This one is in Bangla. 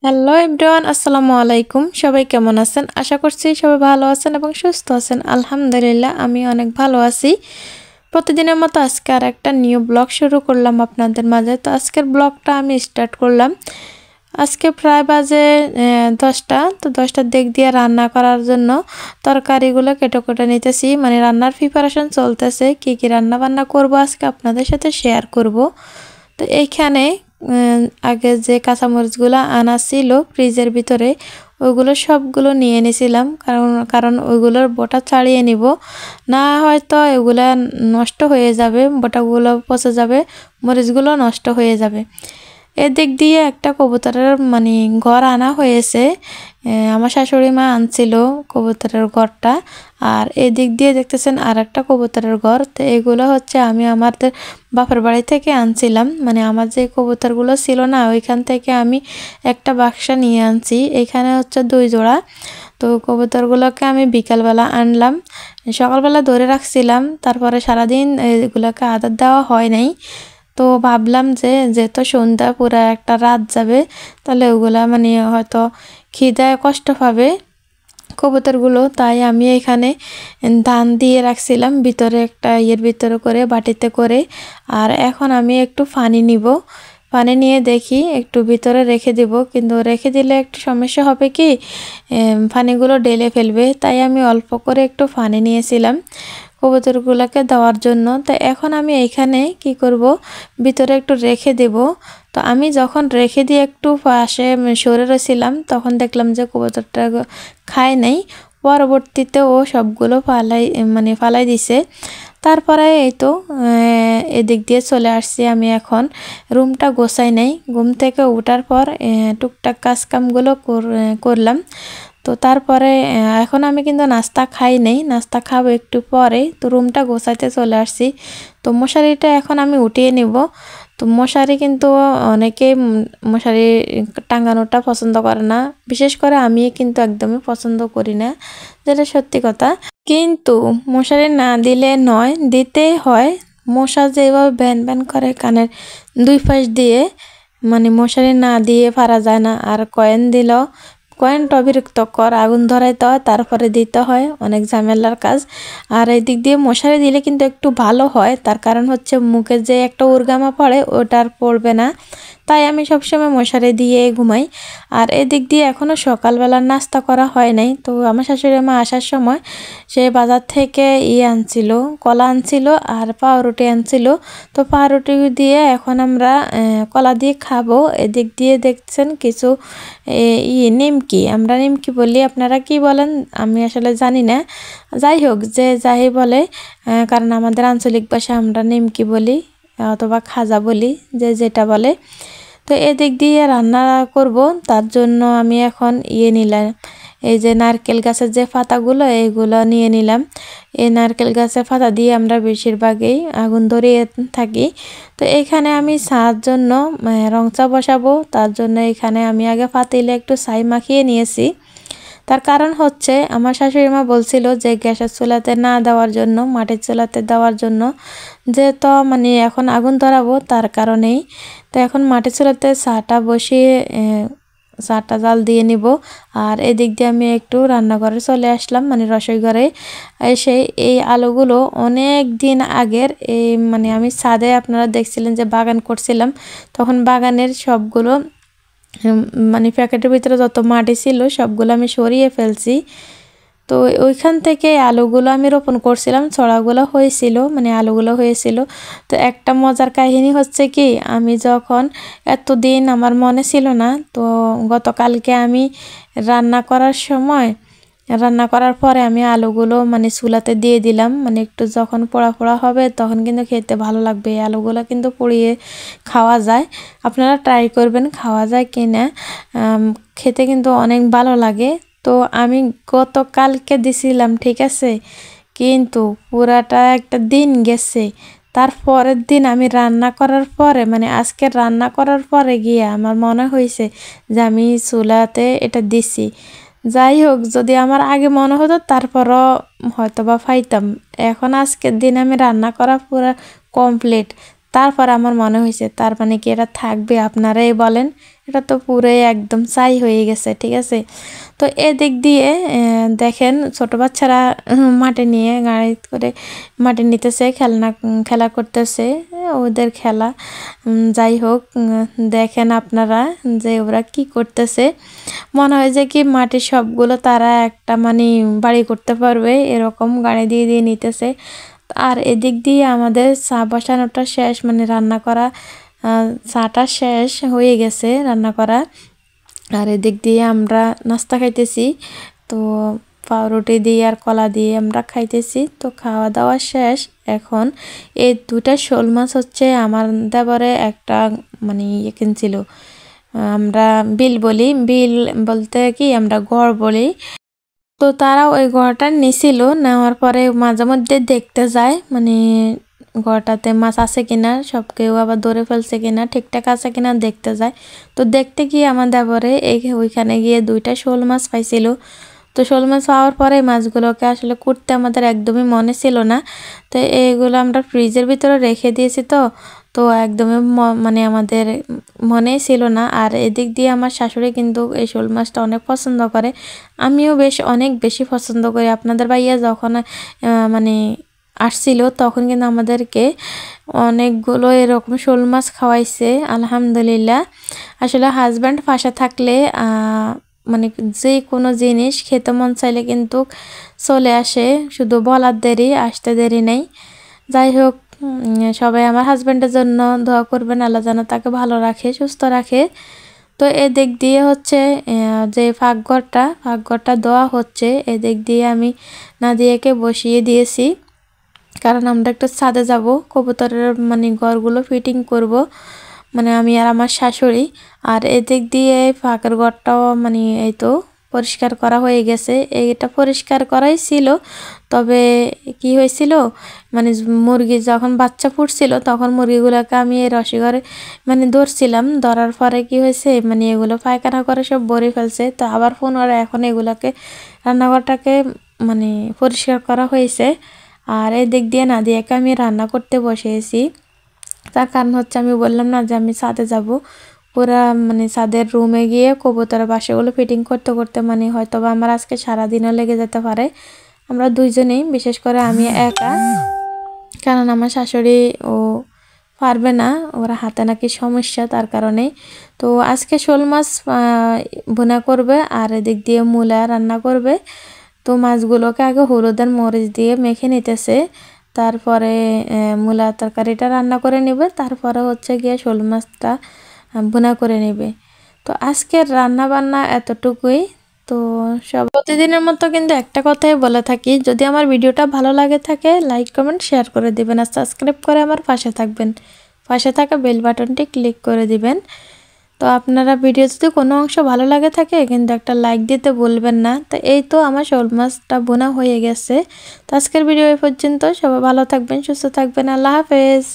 হ্যালো এভরিওয়ান, আসসালামু আলাইকুম। সবাই কেমন আছেন? আশা করছি সবাই ভালো আছেন এবং সুস্থ আছেন। আলহামদুলিল্লাহ, আমি অনেক ভালো আছি। প্রতিদিনের মতো আজকে আর একটা নিউ ব্লগ শুরু করলাম আপনাদের মাঝে। তো আজকের ব্লগটা আমি স্টার্ট করলাম। আজকে প্রায় বাজে 10টা। তো 10টার দিক দিয়ে রান্না করার জন্য তরকারিগুলো কেটে নিতেছি, মানে রান্নার প্রিপারেশন চলতেছে। কি কি রান্না বান্না করব আজকে আপনাদের সাথে শেয়ার করব। তো এইখানে আগে যে কাঁচামরিচগুলো আনা ছিল ফ্রিজের ভিতরে, ওইগুলো সবগুলো নিয়ে এনেছিলাম, কারণ ওইগুলোর বোটা ছাড়িয়ে নিব, না হয়তো এগুলা নষ্ট হয়ে যাবে, বোটাগুলো পচে যাবে, মরিচগুলো নষ্ট হয়ে যাবে। এদিক দিয়ে একটা কবুতরের মানে ঘর আনা হয়েছে, আমার শাশুড়ি মা আনছিল কবুতরের ঘরটা। আর এদিক দিয়ে দেখতেছেন আর একটা কবুতরের ঘর। তো এগুলো হচ্ছে আমি আমাদের বাপের বাড়ি থেকে আনছিলাম, মানে আমার যে কবুতরগুলো ছিল না ওইখান থেকে আমি একটা বাক্সা নিয়ে আনছি। এখানে হচ্ছে 2 জোড়া। তো কবুতরগুলোকে আমি বিকালবেলা আনলাম, সকালবেলা ধরে রাখছিলাম, তারপরে সারাদিন এগুলোকে আদর দেওয়া হয় নাই। তো ভাবলাম যে যেহেতু সন্ধ্যা পুরো একটা রাত যাবে, তাহলে ওগুলা মানে হয়তো খিদায় কষ্ট পাবে কবুতরগুলো, তাই আমি এখানে ধান দিয়ে রাখছিলাম ভিতরে একটা ভিতরে করে বাটিতে করে। আর এখন আমি একটু পানি নিব, পানি নিয়ে দেখি একটু ভিতরে রেখে দিব, কিন্তু রেখে দিলে একটু সমস্যা হবে কি পানিগুলো ঢেলে ফেলবে, তাই আমি অল্প করে একটু পানি নিয়েছিলাম কবুতরগুলোকে দেওয়ার জন্য। তো এখন আমি এইখানে কি করব, ভিতরে একটু রেখে দেব। তো আমি যখন রেখে দিয়ে একটু পাশে সরে রয়েছিলাম, তখন দেখলাম যে কবুতরটা খায় নাই। পরবর্তীতে ও সবগুলো ফালাই দিছে। তারপরে এই তো এদিক দিয়ে চলে আসছি আমি। এখন রুমটা গোছাই নাই, ঘুম থেকে ওঠার পর টুকটাক কাজকামগুলো করলাম। তো তারপরে এখন আমি কিন্তু নাস্তা খাই নাই, নাস্তা খাবো একটু পরে। তো রুমটা গোছাইতে চলে আসছি। তো মশারিটা এখন আমি উঠিয়ে নিব। তো মশারি কিন্তু অনেকে মশারি টাঙানোটা পছন্দ করে না, বিশেষ করে আমি কিন্তু একদমই পছন্দ করি না, যেটা সত্যি কথা। কিন্তু মশারি না দিলে নয়, দিতেই হয়। মশা যেভাবে ভ্যান ভ্যান করে কানের 2 পাশ দিয়ে, মানে মশারি না দিয়ে পারা যায় না। আর কয়েনটা অবিরক্ত কর, আগুন ধরাইতে হয়, তারপরে দিতে হয়, অনেক ঝামেলার কাজ। আর এই দিক দিয়ে মশারি দিলে কিন্তু একটু ভালো হয়, তার কারণ হচ্ছে মুখে যে একটা উর্গামা পড়ে ওটা আর পড়বে না, তাই আমি সবসময় মশারি দিয়ে ঘুমাই। আর এদিক দিয়ে এখনও সকালবেলার নাস্তা করা হয় নাই। তো আমার শাশুড়ি মা আসার সময় সে বাজার থেকে আনছিল, কলা আনছিল আর পাউরুটি আনছিল। তো পাউরুটি দিয়ে এখন আমরা কলা দিয়ে খাবো। এদিক দিয়ে দেখছেন কিছু নিমকি, আমরা নিমকি বলি, আপনারা কি বলেন আমি আসলে জানি না। যাই হোক, যে যাই বলে, কারণ আমাদের আঞ্চলিক ভাষায় আমরা নিমকি বলি অথবা খাজা বলি, যে যেটা বলে। তো এদিক দিয়ে রান্না করব, তার জন্য আমি এখন নিলাম এই যে নারকেল গাছের যে পাতাগুলো, এইগুলো নিয়ে নিলাম। এই নারকেল গাছের পাতা দিয়ে আমরা বেশিরভাগই আগুন ধরিয়ে থাকি। তো এখানে আমি চার জন্য রং চা বসাবো, তার জন্য এখানে আমি আগে পাতিলে একটু ছাই মাখিয়ে নিয়েছি। তার কারণ হচ্ছে আমার শাশুড়ি মা বলছিল যে গ্যাসের চুলাতে না দেওয়ার জন্য, মাটির চুলাতে দেওয়ার জন্য, যেহেতু মানে এখন আগুন ধরাবো তার কারণেই। তো এখন মাটির চুলাতে চাটা বসিয়ে চাটা জাল দিয়ে নিব। আর এদিক দিয়ে আমি একটু রান্নাঘরে চলে আসলাম, মানে রসোই ঘরে এসে এই আলুগুলো অনেক দিন আগের, এই মানে আমি ছাদে আপনারা দেখছিলেন যে বাগান করছিলাম, তখন বাগানের সবগুলো মানে প্যাকেটের ভিতরে যত মাটি ছিল সবগুলো আমি সরিয়ে ফেলছি। তো ওইখান থেকে আলুগুলো আমি রোপণ করছিলাম, ছড়াগুলো হয়েছিল, মানে আলুগুলো হয়েছিল। তো একটা মজার কাহিনী হচ্ছে কি, আমি যখন এতদিন আমার মনে ছিল না, তো গতকালকে আমি রান্না করার পরে আমি আলুগুলো মানে চুলাতে দিয়ে দিলাম, মানে একটু যখন পোড়া পোড়া হবে তখন কিন্তু খেতে ভালো লাগবে। এই আলুগুলো কিন্তু পুড়িয়ে খাওয়া যায়, আপনারা ট্রাই করবেন, খাওয়া যায় কিনা, খেতে কিন্তু অনেক ভালো লাগে। তো আমি গতকালকে দিছিলাম, ঠিক আছে, কিন্তু পুরাটা একটা দিন গেছে। তারপরের দিন আমি রান্না করার পরে, মানে আজকে রান্না করার পরে গিয়ে আমার মনে হয়েছে যে আমি চুলাতে এটা দিছি। যাই হোক, যদি আমার আগে মনে হতো তারপরও হয়তো বা পাইতাম। এখন আজকের দিন আমি রান্না করা পুরো কমপ্লিট, তারপর আমার মনে হয়েছে, তার মানে কি এটা থাকবে? আপনারাই বলেন, এটা তো পুরোই একদম ছাই হয়ে গেছে, ঠিক আছে। তো এদিক দিয়ে দেখেন ছোট বাচ্চারা মাঠে নিয়ে গাড়ি করে মাঠে নিতেছে, খেলা করতেছে, ওদের খেলা। যাই হোক, দেখেন আপনারা যে ওরা কি করতেছে। মনে হয় যে কি মাটির সবগুলো তারা একটা মানে বাড়ি করতে পারবে, এরকম গাড়ি দিয়ে দিয়ে নিতেছে। আর এদিক দিয়ে আমাদের চা বসানোটা শেষ, মানে রান্না করা, চাটা শেষ হয়ে গেছে রান্না করা। আর এদিক দিয়ে আমরা নাস্তা খাইতেছি, তো পাউরুটি দিয়ে আর কলা দিয়ে আমরা খাইতেছি। তো খাওয়া দাওয়া শেষ। এখন এই দুটা শোল মাছ হচ্ছে আমার দেবরে একটা মানে ইয়ে কিনছিল, আমরা বিল বলি, বিল বলতে কি আমরা গড় বলি। তো তারা ওই গড়টা নিছিল, নেওয়ার পরে মাঝে মধ্যে দেখতে যায় মানে গড়টাতে মাছ আছে কিনা, সব কেউ আবার ধরে ফেলছে কিনা, ঠিকঠাক আছে কিনা দেখতে যায়। তো দেখতে গিয়ে আমার দেবরে ওইখানে গিয়ে দুইটা শোল মাছ পাইছিল। তো শোল মাছ পাওয়ার পরে মাছগুলোকে আসলে করতে আমাদের একদমই মনে ছিল না। তো এইগুলো আমরা ফ্রিজের ভিতরে রেখে দিয়েছি, তো একদমই মানে আমাদের মনেই ছিল না। আর এদিক দিয়ে আমার শাশুড়ি কিন্তু এই শোল মাছটা অনেক পছন্দ করে, আমিও অনেক বেশি পছন্দ করি। আপনাদের ভাইয়া যখন মানে আসছিল তখন কিন্তু আমাদেরকে অনেকগুলো এরকম শোল মাছ খাওয়াইছে, আলহামদুলিল্লাহ। আসলে হাজব্যান্ড পাশে থাকলে মানে যে কোনো জিনিস খেতে মন চাইলে কিন্তু চলে আসে, শুধু বলার দেরি, আসতে দেরি নেই। যাই হোক, সবাই আমার হাজব্যান্ডের জন্য দোয়া করবেন, আল্লাহ যেন তাকে ভালো রাখে, সুস্থ রাখে। তো এদিক দিয়ে হচ্ছে যে ফাঁকঘরটা দেওয়া হচ্ছে, এদিক দিয়ে আমি নাদিয়াকে বসিয়ে দিয়েছি, কারণ আমরা একটু ছাদে যাব, কবুতরের মানে ঘরগুলো ফিটিং করব, মানে আমি আর আমার শাশুড়ি। আর এদিক দিয়ে ফাঁকের ঘরটাও মানে এই তো পরিষ্কার করা হয়ে গেছে। এইটা পরিষ্কার করাই ছিল, তবে কি হয়েছিল মানে মুরগি যখন বাচ্চা ফুটছিল তখন মুরগিগুলোকে আমি এই রসি ঘরে মানে ধরছিলাম, ধরার পরে কি হয়েছে মানে এগুলো পায়খানা করে সব ভরে ফেলছে। তো আবার পুনরায় এখন এগুলোকে রান্নাঘরটাকে মানে পরিষ্কার করা হয়েছে। আর এই দিক দিয়ে নাদিয়াকে আমি রান্না করতে বসেছি। তার কারণ হচ্ছে আমি বললাম না যে আমি ছাদে যাব, পুরা মানে ছাদের রুমে গিয়ে কবুতরের বাসাগুলো ফিটিং করতে করতে মানে হয়তো বা আমার আজকে সারাদিনও লেগে যেতে পারে। আমরা দুইজনেই, বিশেষ করে আমি একা, কারণ আমার শাশুড়ি ও পারবে না, ওরা হাতে নাকি সমস্যা, তার কারণে। তো আজকে শোল মাছ ভুনা করবে আর এদিক দিয়ে মূলা রান্না করবে। তো মাছগুলোকে আগে হলুদ আর মরিচ দিয়ে মেখে নিতেছে, তারপরে মূলা তরকারিটা রান্না করে নেবে, তারপরে হচ্ছে গিয়ে শোল মাছটা ভুনা করে নেবে। তো আজকের রান্না বান্না এতটুকুই। তো সব প্রতিদিনের মতো কিন্তু একটা কথাই বলে থাকি, যদি আমার ভিডিওটা ভালো লাগে থাকে লাইক কমেন্ট শেয়ার করে দিবেন, আর সাবস্ক্রাইব করে আমার পাশে থাকবেন, পাশে থাকা বেল বাটনটি ক্লিক করে দিবেন। তো আপনারা ভিডিও যদি কোনো অংশ ভালো লাগে থাকে কিন্তু একটা লাইক দিতে ভুলবেন না। তো এই তো আমার শোল মাছটা বোনা হয়ে গেছে। তো আজকের ভিডিও এই পর্যন্ত, সবাই ভালো থাকবেন, সুস্থ থাকবেন, আল্লাহ হাফেজ।